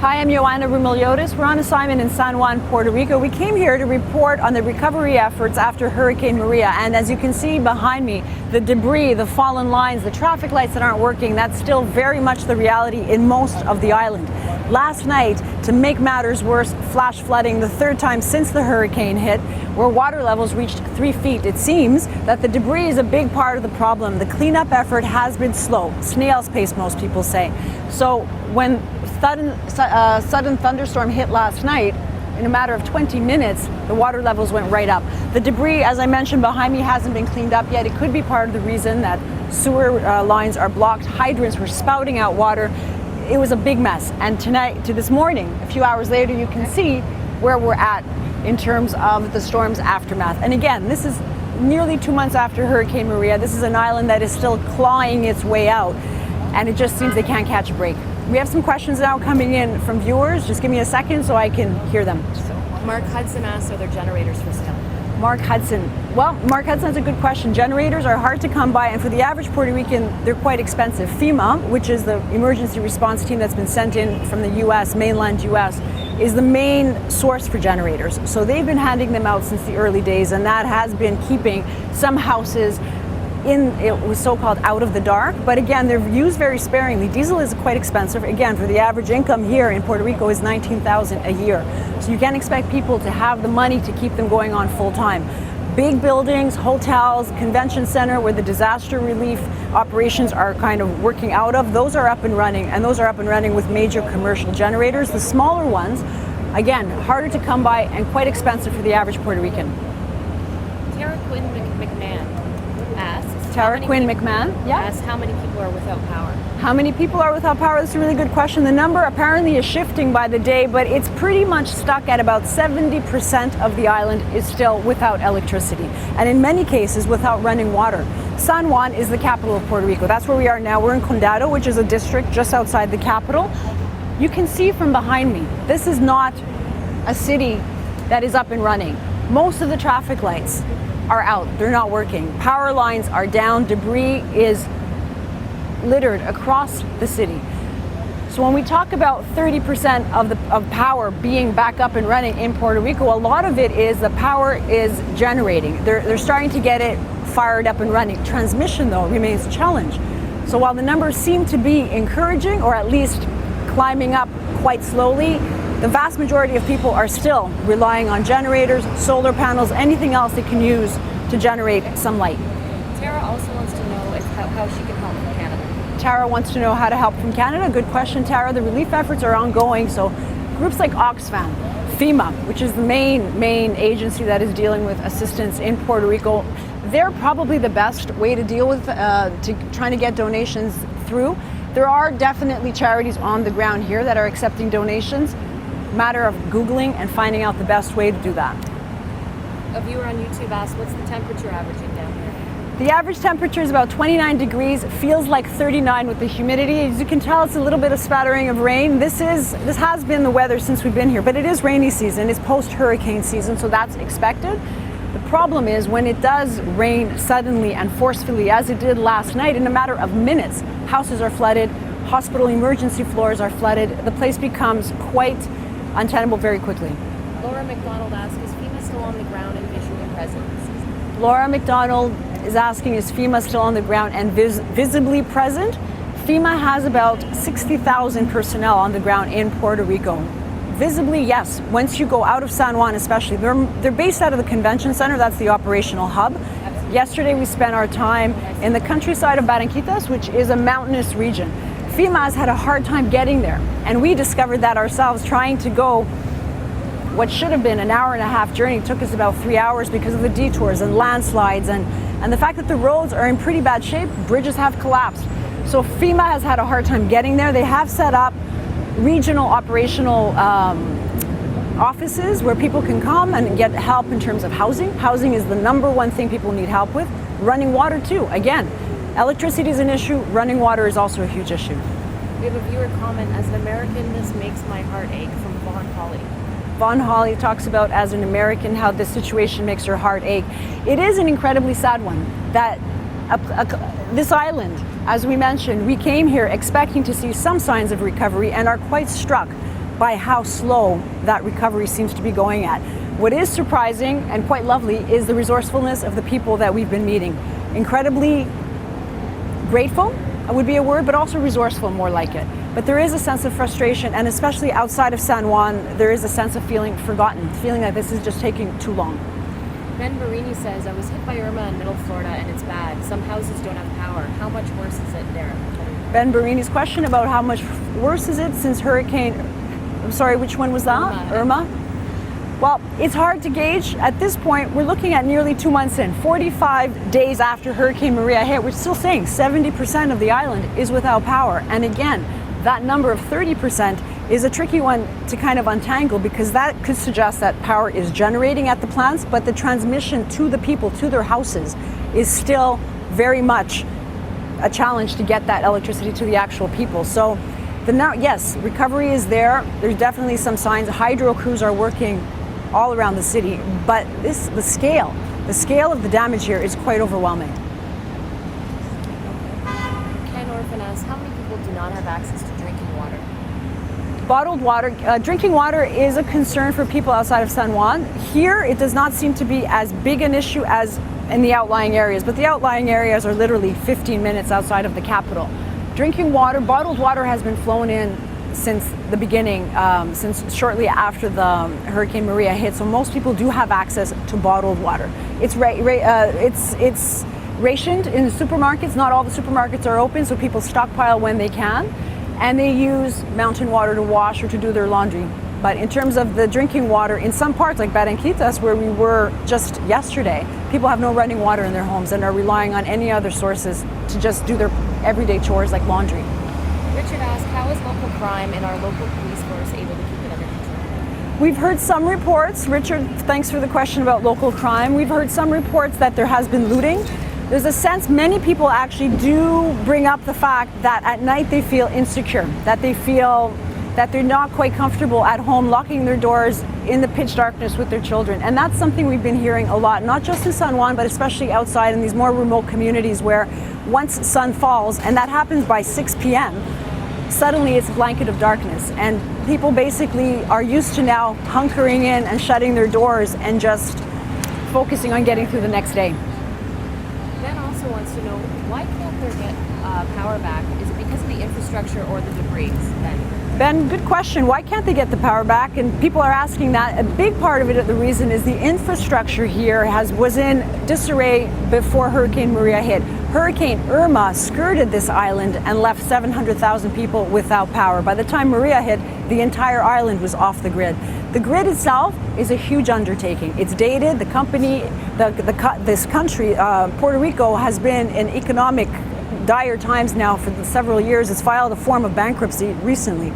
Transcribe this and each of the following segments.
Hi, I'm Ioanna Roumeliotis. We're on assignment in San Juan, Puerto Rico. We came here to report on the recovery efforts after Hurricane Maria. And as you can see behind me, the debris, the fallen lines, the traffic lights that aren't working, that's still very much the reality in most of the island. Last night, to make matters worse, flash flooding, the third time since the hurricane hit, where water levels reached 3 feet. It seems that the debris is a big part of the problem. The cleanup effort has been slow, snail's pace, most people say. So when sudden thunderstorm hit last night, in a matter of 20 minutes, the water levels went right up. The debris, as I mentioned behind me, hasn't been cleaned up yet. It could be part of the reason that sewer lines are blocked. Hydrants were spouting out water. It was a big mess. And tonight to this morning, a few hours later, you can see where we're at in terms of the storm's aftermath. And again, this is nearly 2 months after Hurricane Maria. This is an island that is still clawing its way out, and it just seems they can't catch a break. We have some questions now coming in from viewers. Just give me a second so I can hear them. Mark Hudson asks, are there generators for sale? Mark Hudson. Well, Mark Hudson's a good question. Generators are hard to come by, and for the average Puerto Rican, they're quite expensive. FEMA, which is the emergency response team that's been sent in from the U.S., mainland U.S., is the main source for generators. So they've been handing them out since the early days, and that has been keeping some houses it was so-called out of the dark, but again, they're used very sparingly. Diesel is quite expensive. Again, for the average income here in Puerto Rico is $19,000 a year. So you can't expect people to have the money to keep them going on full time. Big buildings, hotels, convention center where the disaster relief operations are kind of working out of, those are up and running, and those are up and running with major commercial generators. The smaller ones, again, harder to come by and quite expensive for the average Puerto Rican. Tara Quinn McMahon asks, Tara Quinn McMahon, yeah. Asks how many people are without power? How many people are without power? That's a really good question. The number apparently is shifting by the day, but it's pretty much stuck at about 70% of the island is still without electricity, and in many cases without running water. San Juan is the capital of Puerto Rico. That's where we are now. We're in Condado, which is a district just outside the capital. You can see from behind me, this is not a city that is up and running. Most of the traffic lights are out. They're not working. Power lines are down. Debris is littered across the city. So when we talk about 30% of power being back up and running in Puerto Rico, a lot of it is the power is generating. They're starting to get it fired up and running. Transmission, though, remains a challenge. So while the numbers seem to be encouraging, or at least climbing up quite slowly, the vast majority of people are still relying on generators, solar panels, anything else they can use to generate some light. Tara also wants to know how she can help from Canada. Tara wants to know how to help from Canada. Good question, Tara. The relief efforts are ongoing, so groups like Oxfam, FEMA, which is the main agency that is dealing with assistance in Puerto Rico, they're probably the best way to deal with trying to get donations through. There are definitely charities on the ground here that are accepting donations. Matter of Googling and finding out the best way to do that. A viewer on YouTube asked, what's the temperature averaging down here? The average temperature is about 29 degrees. It feels like 39 with the humidity. As you can tell, it's a little bit of spattering of rain. This has been the weather since we've been here, but it is rainy season. It's post-hurricane season, so that's expected. The problem is when it does rain suddenly and forcefully, as it did last night, in a matter of minutes, houses are flooded, hospital emergency floors are flooded. The place becomes quite untenable very quickly. Laura McDonald asks, is FEMA still on the ground and visually present? Laura McDonald is asking, is FEMA still on the ground and visibly present? FEMA has about 60,000 personnel on the ground in Puerto Rico. Visibly, yes. Once you go out of San Juan especially, they're based out of the convention center. That's the operational hub. Absolutely. Yesterday we spent our time in the countryside of Barranquitas, which is a mountainous region. FEMA has had a hard time getting there, and we discovered that ourselves trying to go what should have been an hour and a half journey. It took us about 3 hours because of the detours and landslides and the fact that the roads are in pretty bad shape. Bridges have collapsed. So FEMA has had a hard time getting there. They have set up regional operational offices where people can come and get help in terms of housing. Housing is the number one thing people need help with. Running water too. Again, electricity is an issue. Running water is also a huge issue. We have a viewer comment, as an American, this makes my heart ache, from Vaughn Holly. Vaughn Holly talks about, as an American, how this situation makes her heart ache. It is an incredibly sad one that this island, as we mentioned, we came here expecting to see some signs of recovery and are quite struck by how slow that recovery seems to be going at. What is surprising and quite lovely is the resourcefulness of the people that we've been meeting. Incredibly grateful would be a word, but also resourceful, more like it. But there is a sense of frustration, and especially outside of San Juan, there is a sense of feeling forgotten, feeling that this is just taking too long. Ben Barini says, I was hit by Irma in Middle Florida and it's bad. Some houses don't have power. How much worse is it there? Ben Barini's question about how much worse is it since Hurricane, I'm sorry, which one was that? Irma? Well, it's hard to gauge. At this point, we're looking at nearly 2 months in, 45 days after Hurricane Maria hit. We're still saying 70% of the island is without power. And again, that number of 30% is a tricky one to kind of untangle, because that could suggest that power is generating at the plants, but the transmission to the people, to their houses, is still very much a challenge to get that electricity to the actual people. So yes, recovery is there. There's definitely some signs. Hydro crews are working all around the city, but the scale of the damage here is quite overwhelming. Ken Orphan asks, how many people do not have access to drinking water? Bottled water, drinking water is a concern for people outside of San Juan. Here, it does not seem to be as big an issue as in the outlying areas, but the outlying areas are literally 15 minutes outside of the capital. Drinking water, bottled water has been flown in since the beginning, since shortly after the Hurricane Maria hit. So most people do have access to bottled water. It's rationed in the supermarkets. Not all the supermarkets are open, so people stockpile when they can, and they use mountain water to wash or to do their laundry. But in terms of the drinking water, in some parts like Barranquitas, where we were just yesterday, people have no running water in their homes and are relying on any other sources to just do their everyday chores like laundry. Richard asks, how is local crime and our local police force able to keep it under control? We've heard some reports. Richard, thanks for the question about local crime. We've heard some reports that there has been looting. There's a sense many people actually do bring up the fact that at night they feel insecure, that they feel that they're not quite comfortable at home locking their doors in the pitch darkness with their children. And that's something we've been hearing a lot, not just in San Juan, but especially outside in these more remote communities where once sun falls, and that happens by 6 p.m., suddenly it's a blanket of darkness. And people basically are used to now hunkering in and shutting their doors and just focusing on getting through the next day. Ben also wants to know, why can't there get power back? Is it because of the infrastructure or the debris? Ben, good question. Why can't they get the power back? And people are asking that. A big part of it, the reason is the infrastructure here was in disarray before Hurricane Maria hit. Hurricane Irma skirted this island and left 700,000 people without power. By the time Maria hit, the entire island was off the grid. The grid itself is a huge undertaking. It's dated. The company, this country, Puerto Rico, has been in economic dire times now for several years. It's filed a form of bankruptcy recently.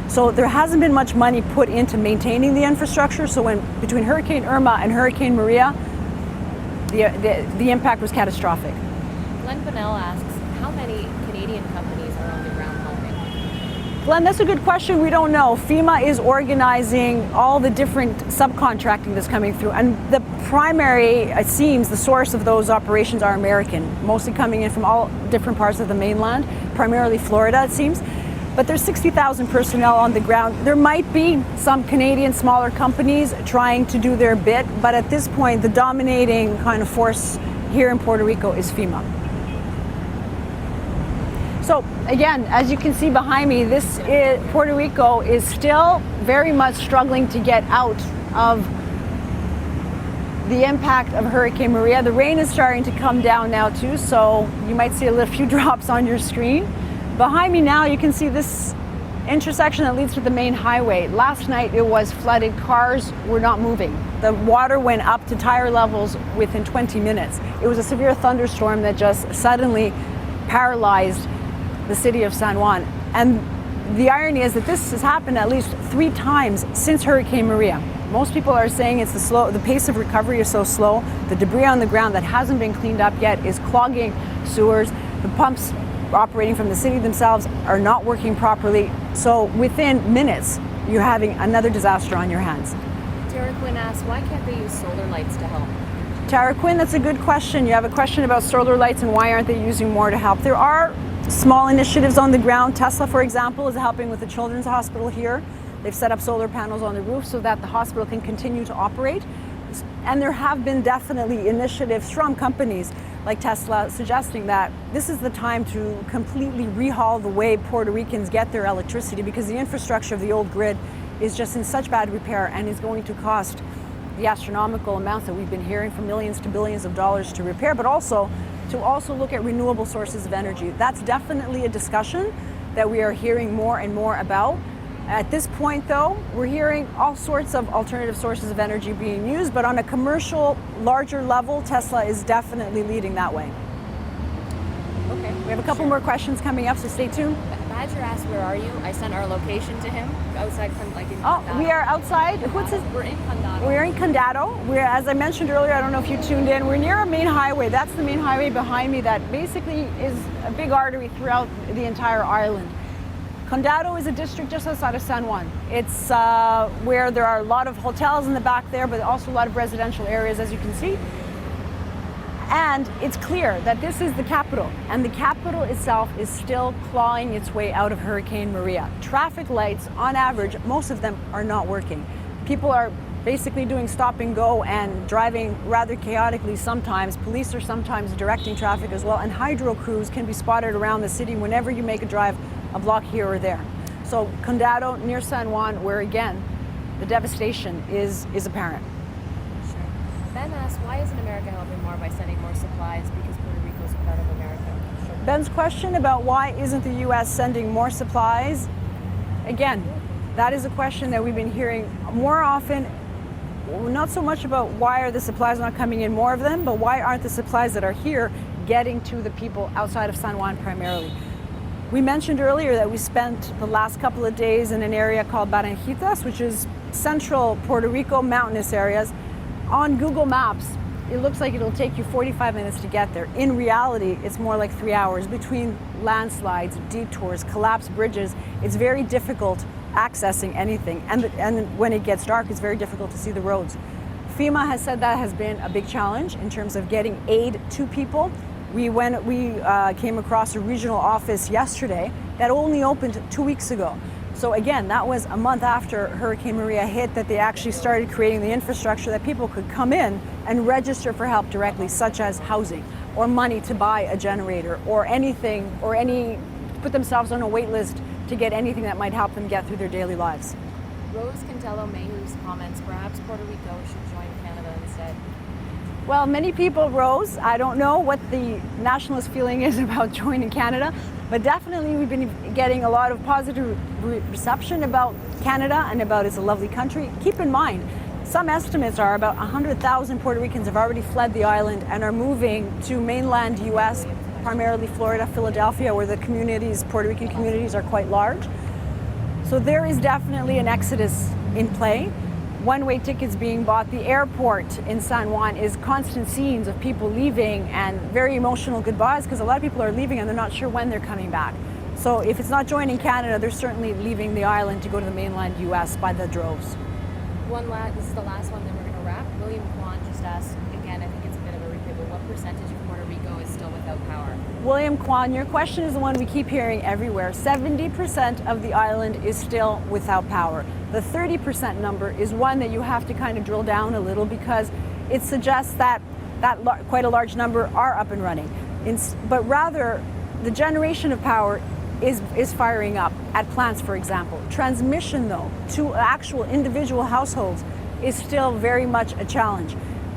So there hasn't been much money put into maintaining the infrastructure. So between Hurricane Irma and Hurricane Maria, the impact was catastrophic. Glenn Bunnell asks, how many Canadian companies are on the ground helping? Glenn, that's a good question. We don't know. FEMA is organizing all the different subcontracting that's coming through. And the primary, it seems, the source of those operations are American, mostly coming in from all different parts of the mainland, primarily Florida, it seems. But there's 60,000 personnel on the ground. There might be some Canadian smaller companies trying to do their bit, but at this point, the dominating kind of force here in Puerto Rico is FEMA. So again, as you can see behind me, Puerto Rico is still very much struggling to get out of the impact of Hurricane Maria. The rain is starting to come down now too, so you might see a few drops on your screen. Behind me now, you can see this intersection that leads to the main highway. Last night it was flooded. Cars were not moving. The water went up to tire levels within 20 minutes. It was a severe thunderstorm that just suddenly paralyzed the city of San Juan. And the irony is that this has happened at least 3 times since Hurricane Maria. Most people are saying it's the pace of recovery is so slow. The debris on the ground that hasn't been cleaned up yet is clogging sewers. The pumps operating from the city themselves are not working properly. So within minutes, you're having another disaster on your hands. Tara Quinn asks, why can't they use solar lights to help? Tara Quinn, that's a good question. You have a question about solar lights and why aren't they using more to help. There are small initiatives on the ground. Tesla, for example, is helping with the children's hospital here. They've set up solar panels on the roof so that the hospital can continue to operate. And there have been definitely initiatives from companies like Tesla suggesting that this is the time to completely rehaul the way Puerto Ricans get their electricity, because the infrastructure of the old grid is just in such bad repair and is going to cost the astronomical amounts that we've been hearing, from millions to billions of dollars to repair, but also to look at renewable sources of energy. That's definitely a discussion that we are hearing more and more about. At this point, though, we're hearing all sorts of alternative sources of energy being used, but on a commercial, larger level, Tesla is definitely leading that way. Okay. We have a couple more questions coming up, so stay tuned. Badger asked, where are you? I sent our location to him outside, like in Condado. We are outside. What's this? We're in Condado. We're in Condado. As I mentioned earlier, I don't know if you tuned in, we're near a main highway. That's the main highway behind me that basically is a big artery throughout the entire island. Condado is a district just outside of San Juan. It's where there are a lot of hotels in the back there, but also a lot of residential areas, as you can see. And it's clear that this is the capital, and the capital itself is still clawing its way out of Hurricane Maria. Traffic lights, on average, most of them are not working. People are basically doing stop and go and driving rather chaotically sometimes. Police are sometimes directing traffic as well, and hydro crews can be spotted around the city whenever you make a drive a block here or there. So Condado, near San Juan, where again, the devastation is apparent. Sure. Ben asked, why isn't America helping more by sending more supplies, because Puerto Rico's part of America? Sure. Ben's question about why isn't the U.S. sending more supplies, again, that is a question that we've been hearing more often. Not so much about why are the supplies not coming in, more of them, but why aren't the supplies that are here getting to the people outside of San Juan primarily? We mentioned earlier that we spent the last couple of days in an area called Barranquitas, which is central Puerto Rico, mountainous areas. On Google Maps, it looks like it'll take you 45 minutes to get there. In reality, it's more like 3 hours between landslides, detours, collapsed bridges. It's very difficult accessing anything. And when it gets dark, it's very difficult to see the roads. FEMA has said that has been a big challenge in terms of getting aid to people. We came across a regional office yesterday that only opened 2 weeks ago. So again, that was a month after Hurricane Maria hit that they actually started creating the infrastructure that people could come in and register for help directly, such as housing or money to buy a generator or anything, or put themselves on a wait list to get anything that might help them get through their daily lives. Rose Cantello-Mayhew's comments, perhaps Puerto Rico should join Canada instead. Well, many people, Rose, I don't know what the nationalist feeling is about joining Canada, but definitely we've been getting a lot of positive reception about Canada and about it's a lovely country. Keep in mind, some estimates are about 100,000 Puerto Ricans have already fled the island and are moving to mainland U.S., primarily Florida, Philadelphia, where the communities, Puerto Rican communities, are quite large. So there is definitely an exodus in play. One-way tickets being bought. The airport in San Juan is constant scenes of people leaving and very emotional goodbyes, because a lot of people are leaving and they're not sure when they're coming back. So if it's not joining Canada, they're certainly leaving the island to go to the mainland U.S. by the droves. This is the last one, then we're going to wrap. William Kwan just asked, again, I think it's a bit of a repeat, but what percentage of Puerto Rico is still without power? William Kwan, your question is the one we keep hearing everywhere. 70% of the island is still without power. The 30% number is one that you have to kind of drill down a little, because it suggests that quite a large number are up and running. But rather, the generation of power is firing up at plants, for example. Transmission, though, to actual individual households is still very much a challenge.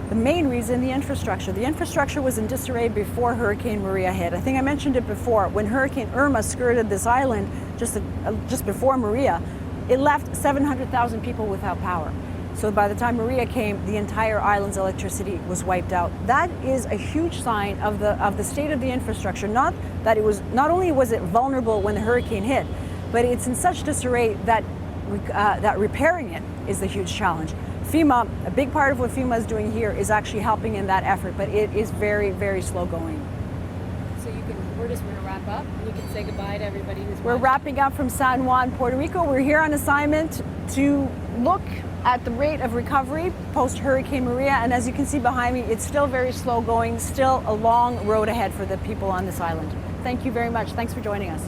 The main reason, the infrastructure. The infrastructure was in disarray before Hurricane Maria hit. I think I mentioned it before. When Hurricane Irma skirted this island just before Maria, it left 700,000 people without power. So by the time Maria came, the entire island's electricity was wiped out. That is a huge sign of the state of the infrastructure. Not only was it vulnerable when the hurricane hit, but it's in such disarray that repairing it is the huge challenge. FEMA, a big part of what FEMA is doing here is actually helping in that effort, but it is very, very slow going. So we're just going to wrap up, and you can say goodbye to everybody who's We're wrapping up from San Juan, Puerto Rico. We're here on assignment to look at the rate of recovery post-Hurricane Maria, and as you can see behind me, it's still very slow going, still a long road ahead for the people on this island. Thank you very much. Thanks for joining us.